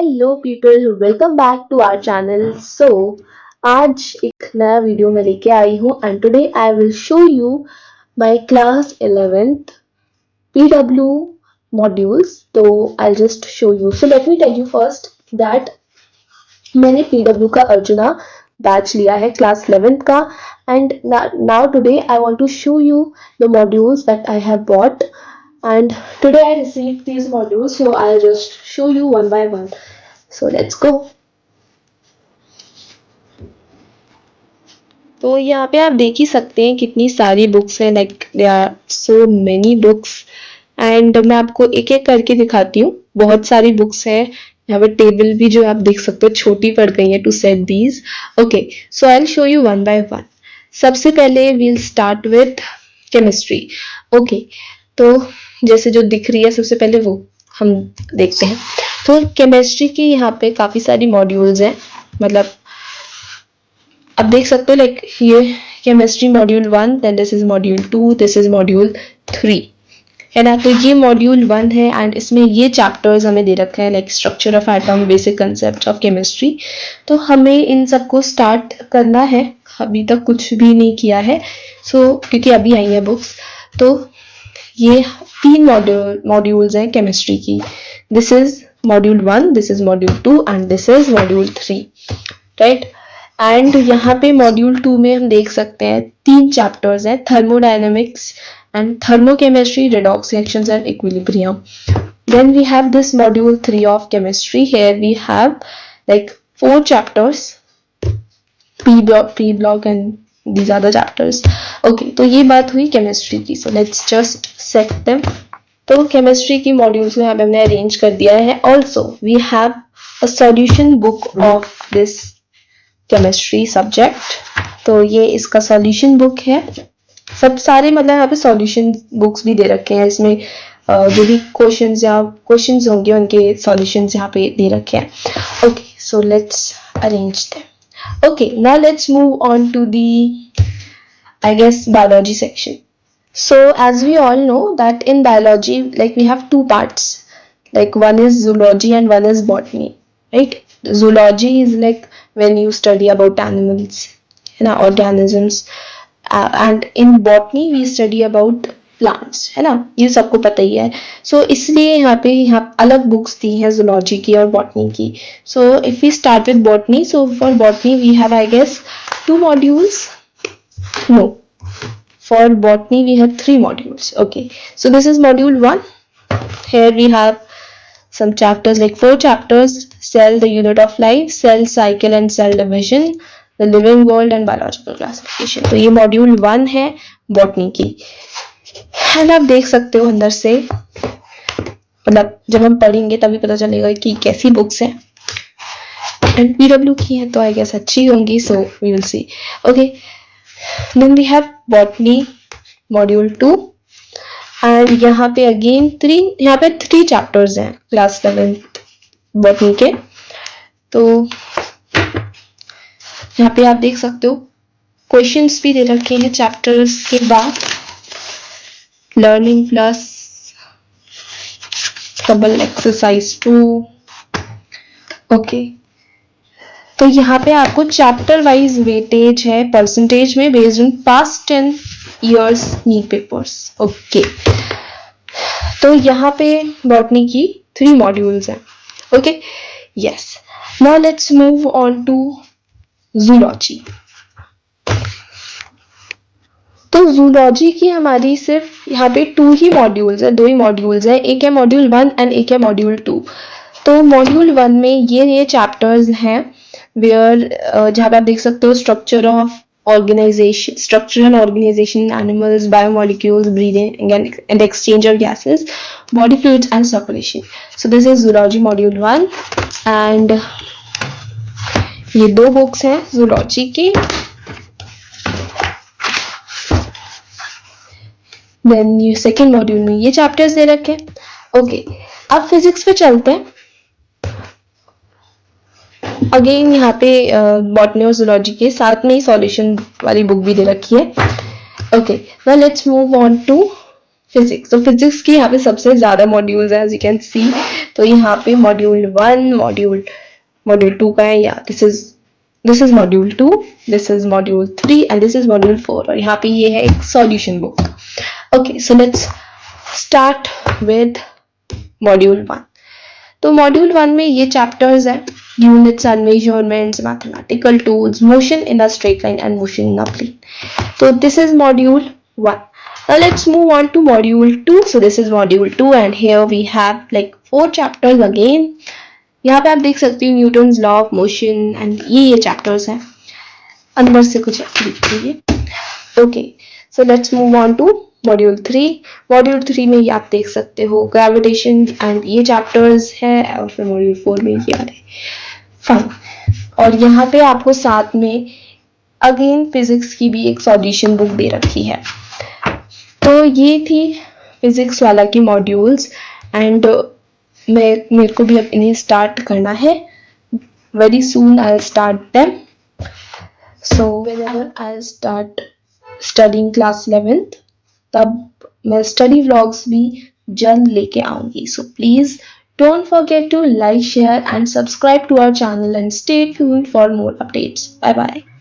Hello people, welcome back to our channel. आज एक नया वीडियो में लेके आई हूँ and today I will show you my class 11th PW modules. तो I just show you. So let me tell you first that मैंने PW का अर्जुना बैच लिया है क्लास 11th का and now today I want to show you the modules that I have bought. And today I received these modules, so I'll just show you one by one. So let's go. तो यहाँ पे आप देख ही सकते हैं कितनी सारी books हैं. Like they are so many books and मैं आपको एक एक करके दिखाती हूँ. बहुत सारी बुक्स हैं. यहाँ पे टेबल भी जो आप देख सकते हो छोटी पड़ गई है to set these. Okay, so I will show you one by one. सबसे पहले we'll start with chemistry. Okay, तो जैसे जो दिख रही है सबसे पहले वो हम देखते हैं. तो केमिस्ट्री की यहाँ पे काफी सारी मॉड्यूल्स हैं. मतलब आप देख सकते हो लाइक ये chemistry module 1, then this is module 2, this is module 3 है ना. तो ये मॉड्यूल 1 है एंड इसमें ये चैप्टर्स हमें दे रखा है like structure of atom, basic concept of chemistry. तो हमें इन सबको स्टार्ट करना है. अभी तक कुछ भी नहीं किया है क्योंकि अभी आई है बुक्स. तो ये 3 मॉड्यूल्स हैं केमिस्ट्री की. This is module 1, this is module 2 and this is module 3, right. And यहाँ पे मॉड्यूल 2 में हम देख सकते हैं 3 चैप्टर्स हैं, thermodynamics and thermochemistry, redox reactions and equilibrium. Then we have this module 3 of chemistry. Here we have like 4 chapters, P block and these are the chapters. Okay, तो ये बात हुई केमिस्ट्री की. So let's just set them. तो chemistry की modules में हमने arrange कर दिया है. Also we have a solution book of this chemistry subject. तो ये इसका सॉल्यूशन बुक है. सब सारे मतलब यहाँ पे सॉल्यूशन बुक्स भी दे रखे हैं. इसमें जो भी क्वेश्चंस होंगे उनके सॉल्यूशंस यहाँ पे दे रखे हैं. Okay, so let's arrange them. Okay, now let's move on to the, I guess, biology section. So as we all know that in biology, like we have 2 parts, like one is zoology and one is botany, right? Zoology is like when you study about animals, organisms, and in botany we study about plants, है ना. ये सबको पता ही है. सो इसलिए यहाँ अलग books दी हैं जूलॉजी की और बॉटनी की. So if we start with botany, so for botany we have I guess 2 modules. No, for botany we have 3 modules. Okay, so this is module 1. Here we have some chapters like 4 chapters: cell, the unit of life, cell cycle and cell division, the living world and biological classification. तो ये module 1 है botany की. And आप देख सकते हो अंदर से, मतलब जब हम पढ़ेंगे तभी पता चलेगा कि कैसी बुक्स हैं. एंड पीडब्ल्यू की है तो आई गेस अच्छी होंगी. So we will see. Okay, then we have botany module 2 and यहाँ पे अगेन 3 चैप्टर्स हैं क्लास 11th बॉटनी के. तो यहाँ पे आप देख सकते हो क्वेश्चंस भी दे रखे हैं चैप्टर्स के बाद. Learning plus double exercise 2. Okay, तो यहाँ पे आपको चैप्टर वाइज वेटेज है परसेंटेज में based on past 10 years NEET papers. Okay, तो यहाँ पे बॉटनी की 3 मॉड्यूल्स हैं. Okay, yes. Now let's move on to zoology. तो जूलॉजी की हमारी सिर्फ यहाँ पे 2 ही मॉड्यूल्स है, 2 ही मॉड्यूल्स है. एक है मॉड्यूल 1 एंड एक है मॉड्यूल 2. तो मॉड्यूल 1 में ये चैप्टर्स हैं वेयर जहाँ पे आप देख सकते हो structure of organization, structure and organization in animals, biomolecules, breathing and exchange of gases, body fluids and circulation. So this is zoology module 1 and ये 2 बुक्स हैं zoology की. देन ये सेकेंड मॉड्यूल में ये चैप्टर्स दे रखे हैं. ओके, अब physics पे चलते हैं. अगेन यहाँ पे बॉटनी और जूलॉजी के साथ में ही सॉल्यूशन वाली बुक भी दे रखी है. Okay, now let's move on to physics. तो फिजिक्स की यहाँ पे सबसे ज्यादा मॉड्यूल्स हैं एज यू कैन सी. तो यहाँ पे मॉड्यूल 1 मॉड्यूल 2 का है, या this is module 2, this is module 3 and this is module 4, और यहाँ पे ये है एक solution book. Okay, so let's start with module 1. तो मॉड्यूल 1 में ये चैप्टर्स है, units and measurements, mathematical tools, motion in a straight line and motion in a plane. So this is module 1. Now let's move on to module 2. So this is module 2 and here we have like 4 chapters again. यहाँ पे आप देख सकते हो Newton's law of motion and ये chapters हैं. अंदर से कुछ लिख लीजिए. Okay, so let's move on to module 3. Module 3 में ये आप देख सकते हो ग्रेविटेशन एंड ये चैप्टर्स है, और फिर मॉड्यूल 4 में ये आ रहे. फाइन. और यहाँ पे आपको साथ में अगेन फिजिक्स की भी एक सॉल्यूशन बुक दे रखी है. तो ये थी फिजिक्स वाला की मॉड्यूल्स एंड मेरे को भी अब इन्हें स्टार्ट करना है. Very soon I start them. So whenever I start studying class 11th तब मैं स्टडी व्लॉग्स भी जल्द लेके आऊंगी. So please don't forget to like, share and subscribe to our channel and stay tuned for more updates. Bye bye.